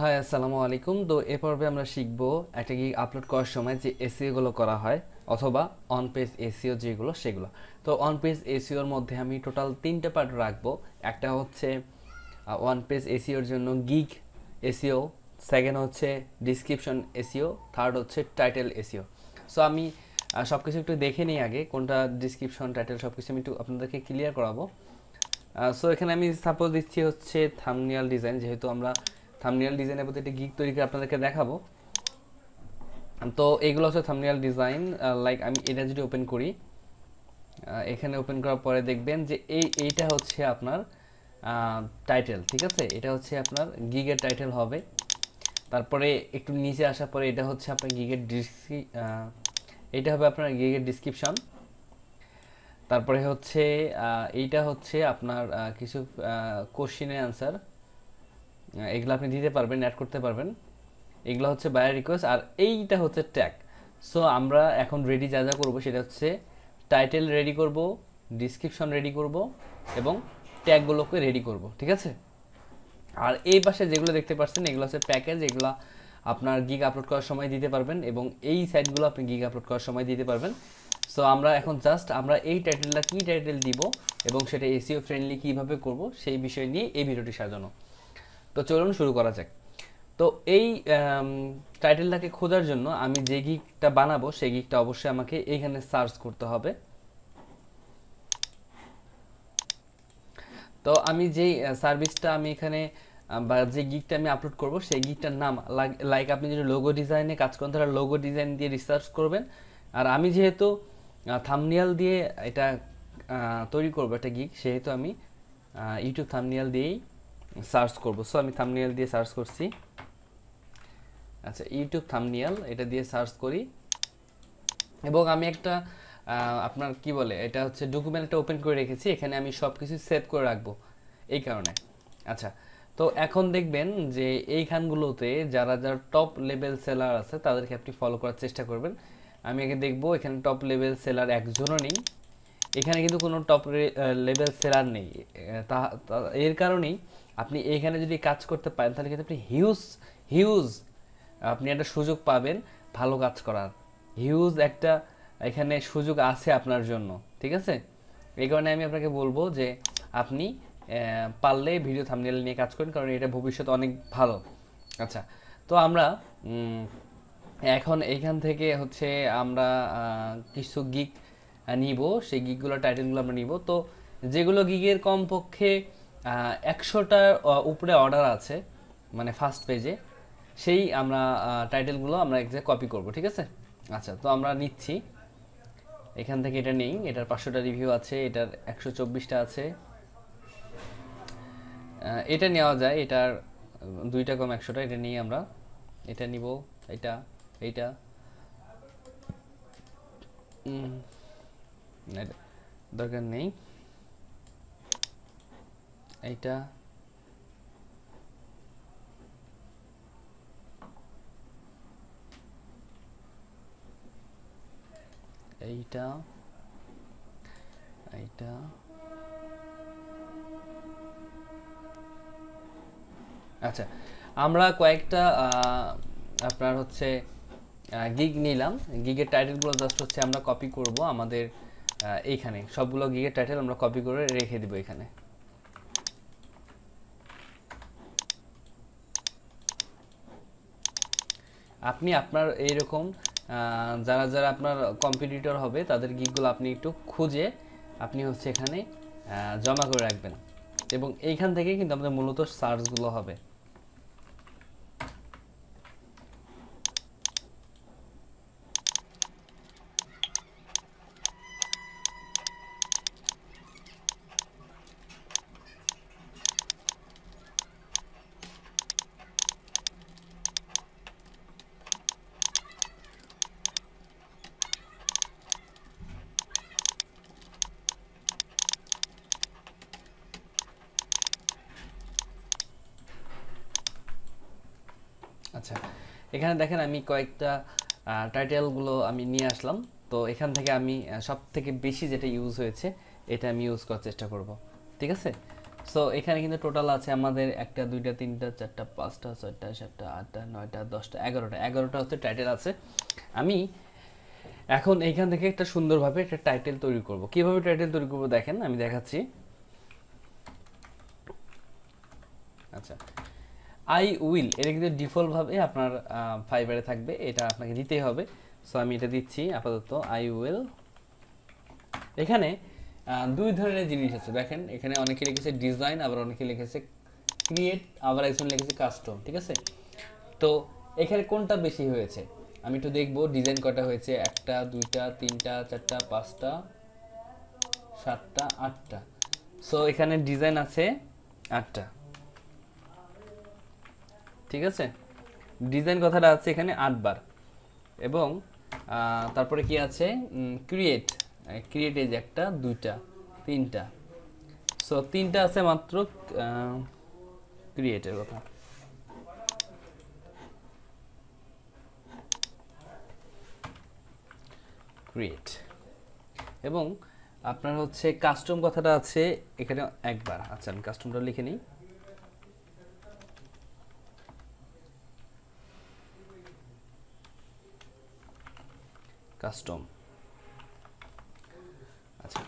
High আসসালামু আলাইকুম। তো এ পর্বে আমরা শিখব একটা গিগ আপলোড করার সময় যে এসইও গুলো করা হয় অথবা অন পেজ এসইও যেগুলো সেগুলো। তো অন পেজ এসইওর মধ্যে আমি টোটাল তিনটে পার্ট রাখবো। একটা হচ্ছে ওয়ান পেজ এসইওর জন্য গিগ এসইও, সেকেন্ড হচ্ছে ডিসক্রিপশন এসইও, থার্ড হচ্ছে টাইটেল এসইও। সো আমি সব কিছু একটু দেখে নিই আগে, কোনটা ডিসক্রিপশন টাইটেল সব কিছু আমি একটু আপনাদেরকে ক্লিয়ার করাবো। সো এখানে আমি সাপোজ দিচ্ছি হচ্ছে থাম্বনেল ডিজাইন, যেহেতু আমরা থাম্বনেল ডিজাইনের প্রতি একটা গিগ তৈরি করে আপনাদেরকে দেখাবো। তো এগুলো হচ্ছে থাম্বনেল ডিজাইন। লাইক আমি এটা যদি ওপেন করি, এখানে ওপেন করার পরে দেখবেন যে এইটা হচ্ছে আপনার টাইটেল, ঠিক আছে? এটা হচ্ছে আপনার গিগের টাইটেল হবে। তারপরে একটু নিচে আসার পরে এটা হচ্ছে আপনার গিগের এটা হবে আপনার গিগের ডিসক্রিপশন। তারপরে হচ্ছে এইটা হচ্ছে আপনার কিছু কোশ্চেনের অ্যান্সার, এগুলো আপনি দিতে পারবেন, অ্যাড করতে পারবেন। এগুলো হচ্ছে বায়ার রিকোয়েস্ট, আর এইটা হচ্ছে ট্যাগ। সো আমরা এখন রেডি যা যা করবো সেটা হচ্ছে টাইটেল রেডি করব, ডিসক্রিপশন রেডি করব এবং ট্যাগগুলোকে রেডি করব, ঠিক আছে? আর এই পাশে যেগুলো দেখতে পাচ্ছেন এগুলো হচ্ছে প্যাকেজ, এগুলো আপনার গিগ আপলোড করার সময় দিতে পারবেন এবং এই সাইটগুলো আপনি গিগ আপলোড করার সময় দিতে পারবেন। সো আমরা এখন জাস্ট আমরা এই টাইটেলটা কী টাইটেল দিব এবং সেটা এসইও ফ্রেন্ডলি কীভাবে করব সেই বিষয় নিয়ে এই ভিডিওটি সাজানো। তো চলুন শুরু করা যাক। তো এই টাইটেলটাকে খোঁজার জন্য আমি যে গিগটা বানাবো সেই গিগটা অবশ্যই আমাকে এইখানে সার্চ করতে হবে। তো আমি যেই সার্ভিসটা আমি এখানে বা যে গিগটা আমি আপলোড করব সেই গিগটার নাম, লাইক আপনি যদি লোগো ডিজাইনে কাজ করেন তাহলে লোগো ডিজাইন দিয়ে রিসার্চ করবেন। আর আমি যেহেতু থাম্বনেল দিয়ে এটা তৈরি করবো একটা গিগ, সেহেতু আমি ইউটিউব থাম্বনেল দিয়েই সার্চ করব। সো আমি থাম্বনেল দিয়ে সার্চ করছি। আচ্ছা, ইউটিউব থাম্বনেল এটা দিয়ে সার্চ করি এবং আমি একটা আপনার কি বলে এটা হচ্ছে ডকুমেন্ট একটা ওপেন করে রেখেছি, এখানে আমি সব কিছু সেভ করে রাখবো এই কারণে। আচ্ছা, তো এখন দেখবেন যে এইখানগুলোতে যারা যারা টপ লেভেল সেলার আছে তাদেরকে আপনি ফলো করার চেষ্টা করবেন। আমি আগে দেখবো এখানে টপ লেভেল সেলার একজনও নেই, এখানে কিন্তু কোনো টপ লেভেল সেলার নেই। এর কারণেই আপনি এখানে যদি কাজ করতে পারেন তাহলে কিন্তু আপনি হিউজ হিউজ আপনি একটা সুযোগ পাবেন ভালো কাজ করার। হিউজ একটা এখানে সুযোগ আছে আপনার জন্য, ঠিক আছে? এই কারণে আমি আপনাকে বলবো যে আপনি পারলে ভিডিও থাম্বনেল নিয়ে কাজ করেন, কারণ এটা ভবিষ্যতে অনেক ভালো। আচ্ছা, তো আমরা এখন এইখান থেকে হচ্ছে আমরা কিছু গিগ নিব, সেই গিগগুলোর টাইটেলগুলো আমরা নিব। তো যেগুলো গিগের কমপক্ষে 100টার উপরে অর্ডার আছে মানে ফার্স্ট পেজে, সেই আমরা টাইটেলগুলো আমরা এক জায়গায় কপি করব, ঠিক আছে? আচ্ছা, তো আমরা নিচ্ছি এখান থেকে, এটা নেই, এটার 500টা রিভিউ আছে, এটার 124টা আছে। এটা নেওয়া যায়, এটার 2টা কম 100টা, এটা নিয়ে আমরা এটা নিব। এটা এইটা দরকার নেই, এইটা এইটা এইটা আচ্ছা, আমরা কয়েকটা আপনার হচ্ছে গিগ নিলাম। গিগের টাইটেলগুলো জাস্ট হচ্ছে আমরা কপি করব আমাদের এইখানে, সবগুলো গিগের টাইটেল আমরা কপি করে রেখে দিব এখানে। আপনি আপনার এইরকম যারা যারা আপনার কম্পিটিটর হবে তাদের গিগগুলো আপনি একটু খুঁজে আপনি হচ্ছে এখানে জমা করে রাখবেন এবং এইখান থেকে কিন্তু আমাদের মূলত সার্চগুলো হবে। আচ্ছা, এখানে দেখেন আমি কয়েকটা টাইটেলগুলো আমি নিয়ে আসলাম। তো এখান থেকে আমি সব থেকে বেশি যেটা ইউজ হয়েছে এটা আমি ইউজ করার চেষ্টা করব, ঠিক আছে? সো এখানে কিন্তু টোটাল আছে আমাদের 1 2 3 4 5 6 7 8 9 10 11টা হচ্ছে টাইটেল আছে। আমি এখন এইখান থেকে একটা সুন্দরভাবে একটা টাইটেল তৈরি করব। কিভাবে টাইটেল তৈরি করব দেখেন, আমি দেখাচ্ছি। আচ্ছা, আই উইল এটা কিন্তু ডিফল্ট ভাবে আপনার ফাইবারে থাকবে, এটা আপনাকে দিতেই হবে। সো আমি এটা দিচ্ছি আপাতত, আই উইল। এখানে দুই ধরনের জিনিস আছে দেখেন, এখানে অনেকে লিখেছে ডিজাইন, আবার অনেকে লিখেছে ক্রিয়েট, আবার একজন লিখেছে কাস্টম। ঠিক আছে, তো এখানে কোনটা বেশি হয়েছে আমি একটু দেখবো। ডিজাইন কটা হয়েছে? 1টা 2টা 3টা 4টা 5টা 7টা 8টা। সো এখানে ডিজাইন আছে 8টা। ঠিক আছে, ডিজাইন কথাটা আছে এখানে 8 বার। এবং তারপরে কি আছে? ক্রিয়েট, ক্রিয়েট এই যে 1টা 2টা 3টা। সো 3টা আছে মাত্র ক্রিয়েটের কথা। ক্রিয়েট এবং আপনার হচ্ছে কাস্টম কথাটা আছে এখানে একবার। আচ্ছা, আমি কাস্টমটা লিখে নিই। কাস্টম, আচ্ছা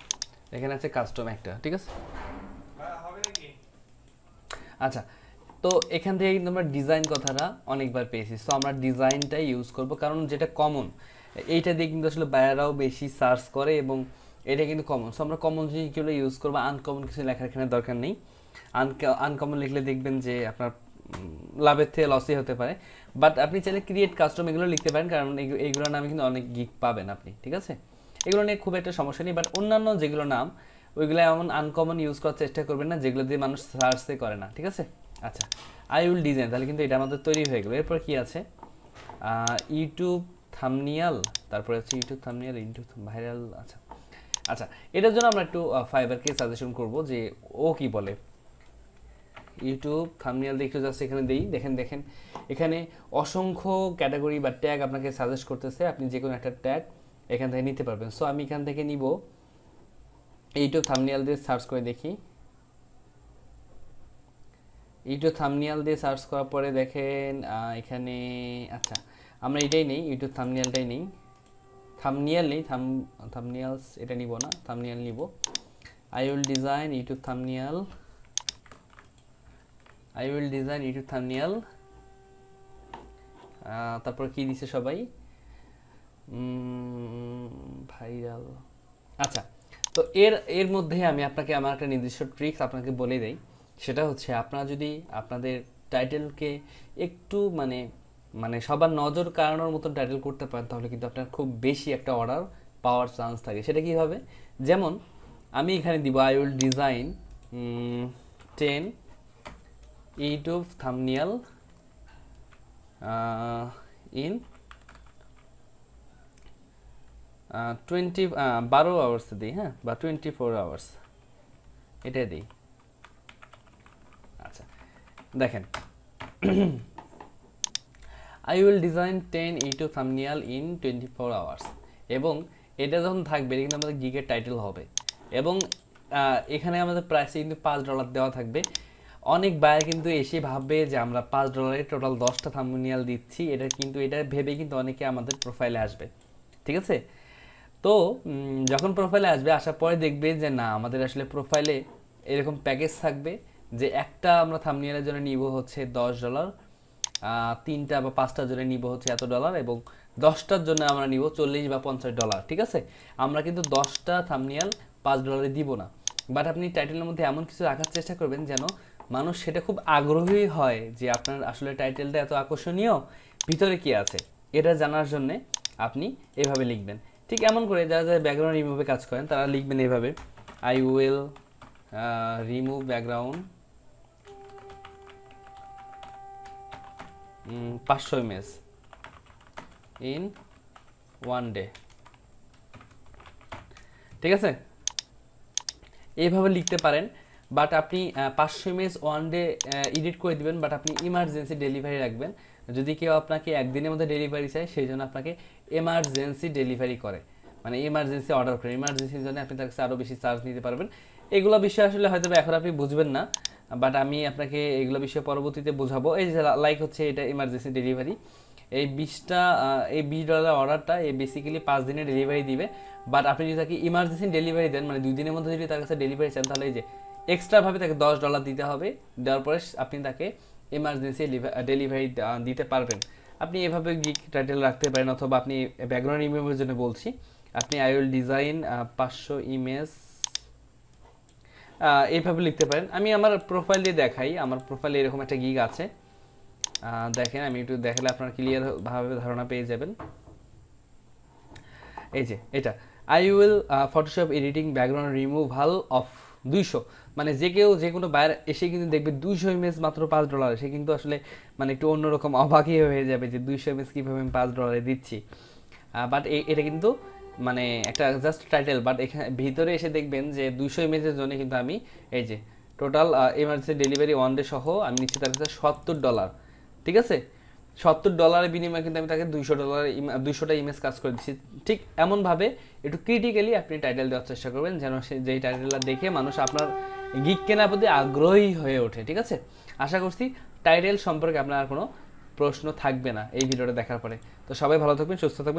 এখানে আছে কাস্টম একটা। ঠিক আছে, আচ্ছা তো এখান থেকে কিন্তু আমরা ডিজাইন কথাটা অনেকবার পেয়েছি। সো আমরা ডিজাইনটাই ইউজ করব, কারণ যেটা কমন, এইটা দিয়ে কিন্তু আসলে বায়ারাও বেশি সার্চ করে এবং এটা কিন্তু কমন। সো আমরা কমন জিনিসগুলো ইউজ করবো, আনকমন কিছু লেখার এখানে দরকার নেই। আনকমন লিখলে দেখবেন যে আপনার লাভের থেকে লসই হতে পারে। বাট আপনি চাইলে ক্রিয়েট, কাস্টম এগুলো লিখতে পারেন, কারণ এইগুলোর নামে কিন্তু অনেক গিক পাবেন আপনি। ঠিক আছে, এগুলো নিয়ে খুব একটা সমস্যা নেই। বাট অন্যান্য যেগুলো নাম, ওইগুলো এমন আনকমন ইউজ করার চেষ্টা করবেন না যেগুলো দিয়ে মানুষ সার্চে করে না। ঠিক আছে, আচ্ছা আই উইল ডিজাইন, তাহলে কিন্তু এটা আমাদের তৈরি হয়ে গেল। এরপর কি আছে? ইউটিউব থাম্বনেল, তারপরে হচ্ছে ইউটিউব থাম্বনেল, ইউটিউব ভাইরাল। আচ্ছা আচ্ছা, এটার জন্য আমরা একটু ফাইবারকে সাজেশন করব যে ও কি বলে। ইউটিউব থাম্বনেল দিয়ে একটু জাস্ট এখানে দেই, দেখেন দেখেন এখানে অসংখ্য ক্যাটাগরি বা ট্যাগ আপনাকে সাজেস্ট করতেছে। আপনি যে কোনো একটা ট্যাগ এখান থেকে নিতে পারবেন। সো আমি এখান থেকে নিব, ইউটিউব থাম্বনেল দিয়ে সার্চ করে দেখি। ইউটিউব থাম্বনেল দিয়ে সার্চ করার পরে দেখেন এখানে, আচ্ছা আমরা এটাই নেই, ইউটিউব থাম্বনেলটাই নেই। থাম্বনেল নেই, থাম্বনেলস এটা নিব না, থাম্বনেল নিব। I will design YouTube thumbnail, I will design YouTube thumbnail. তারপর কি দিছে সবাই? ভাইরাল। আচ্ছা, তো এর মধ্যে আমি আপনাকে আমার একটা নির্দিষ্ট ট্রিক্স আপনাকে বলে দেই। সেটা হচ্ছে আপনারা যদি আপনাদের টাইটেলকে একটু মানে সবার নজর কাড়ানোর মতন টাইটেল করতে পারেন, তাহলে কিন্তু আপনার খুব বেশি একটা অর্ডার পাওয়ার চান্স থাকে। সেটা কীভাবে? যেমন আমি এখানে দিব I will design 10 YouTube thumbnail in 12 hours দিই, হ্যাঁ, বা 24 আওয়ার্স, এটাই দিই। আচ্ছা দেখেন, I will design 10 YouTube thumbnail in 24 hours. এবং এটা যখন থাকবে এটা কিন্তু আমাদের গিগের টাইটেল হবে। এবং এখানে আমাদের প্রাইসে কিন্তু $5 দেওয়া থাকবে। অনেক বায়ার কিন্তু এসে ভাববে যে আমরা $5 টোটাল 10টা থাম্বনেল দিচ্ছি, এটা কিন্তু এটা ভেবে কিন্তু অনেকে আমাদের প্রোফাইলে আসবে। ঠিক আছে, তো যখন প্রোফাইলে আসবে, আসার পরে দেখবে যে না, আমাদের আসলে প্রোফাইলে এরকম প্যাকেজ থাকবে যে একটা আমরা থাম্বনেলের জন্য নিব হচ্ছে $10, 3টা বা 5টার জন্য নিব হচ্ছে এত ডলার, এবং 10টার জন্য আমরা নিব $40 বা $50। ঠিক আছে, আমরা কিন্তু 10টা থাম্বনেল $5 দিব না। বাট আপনি টাইটেলের মধ্যে এমন কিছু রাখার চেষ্টা করবেন যেন মানুষ সেটা খুব আগ্রহী হয় যে আপনার আসলে টাইটেলটা এত আকর্ষণীয়, ভিতরে কি আছে এটা জানার জন্যে আপনি এভাবে লিখবেন। ঠিক এমন করে যারা যারা ব্যাকগ্রাউন্ড রিমুভে কাজ করেন তারা লিখবেন এইভাবে, I will remove background 500 image in 1 day. ঠিক আছে, এইভাবে লিখতে পারেন। বাট আপনি 500 ইমেজ 1 ডে এডিট করে দিবেন, বাট আপনি ইমার্জেন্সি ডেলিভারি রাখবেন। যদি কেউ আপনাকে একদিনের মধ্যে ডেলিভারি চায়, সেই জন্য আপনাকে এমার্জেন্সি ডেলিভারি করে, মানে ইমার্জেন্সি অর্ডার করে। ইমার্জেন্সির জন্য আপনি তার কাছে আরও বেশি চার্জ নিতে পারবেন। এগুলো বিষয় আসলে হয়তো এখন আপনি বুঝবেন না, বাট আমি আপনাকে এগুলো বিষয়ে পরবর্তীতে বোঝাবো। এই যে লাইক হচ্ছে এটা ইমার্জেন্সি ডেলিভারি, এই 20টা এই $20 অর্ডারটা এই বেসিক্যালি 5 দিনে ডেলিভারি দিবে। বাট আপনি যদি তাকে ইমার্জেন্সি ডেলিভারি দেন, মানে 2 দিনের মধ্যে যদি তার কাছে ডেলিভারি চান, তাহলে এই যে এক্সট্রাভাবে তাকে $10 দিতে হবে। দেওয়ার পরে আপনি তাকে ইমার্জেন্সি ডেলিভারি দিতে পারবেন। আপনি এভাবে গিক টাইটেল রাখতে পারেন, অথবা আপনি ব্যাকগ্রাউন্ড ইমেজের জন্য বলছি, আপনি আই উইল ডিজাইন 500 ইমেজ এইভাবে লিখতে পারেন। আমি আমার প্রোফাইল দিয়ে দেখাই, আমার প্রোফাইলে এরকম একটা গিগ আছে, দেখেন আমি একটু দেখালে আপনারা ক্লিয়ার ভাবে ধারণা পেয়ে যাবেন। এই যে এটা I will Photoshop editing background removal of 200, মানে যে কেউ যে কোনো বায়ার এসে কিন্তু দেখবে 200 ইমেজ মাত্র $5, সে কিন্তু আসলে মানে একটু অন্যরকম অবাকই হয়ে যাবে যে 200 ইমেজ কীভাবে আমি $5 দিচ্ছি। বাট এটা কিন্তু মানে একটা জাস্ট টাইটেল, বাট এখানে ভিতরে এসে দেখবেন যে 200 ইমেজের জন্য কিন্তু আমি এই যে টোটাল এমার্জেন্সি ডেলিভারি 1 ডে সহ আমি নিচ্ছি তার কাছে $70, ঠিক আছে। $70 বিনিময়ে কিন্তু আমি তাকে $200 200টা ইমেজ কাজ করে দিচ্ছি। ঠিক এমনভাবে একটু ক্রিটিক্যালি আপনি টাইটেল দেওয়ার চেষ্টা করবেন, যেন সে যেই টাইটেলটা দেখে মানুষ আপনার গিগ কেনার প্রতি আগ্রহী হয়ে ওঠে, ঠিক আছে। আশা করছি টাইটেল সম্পর্কে আপনার আর কোনো প্রশ্ন থাকবে না এই ভিডিওটা দেখার পরে। তো সবাই ভালো থাকবেন, সুস্থ থাকবেন।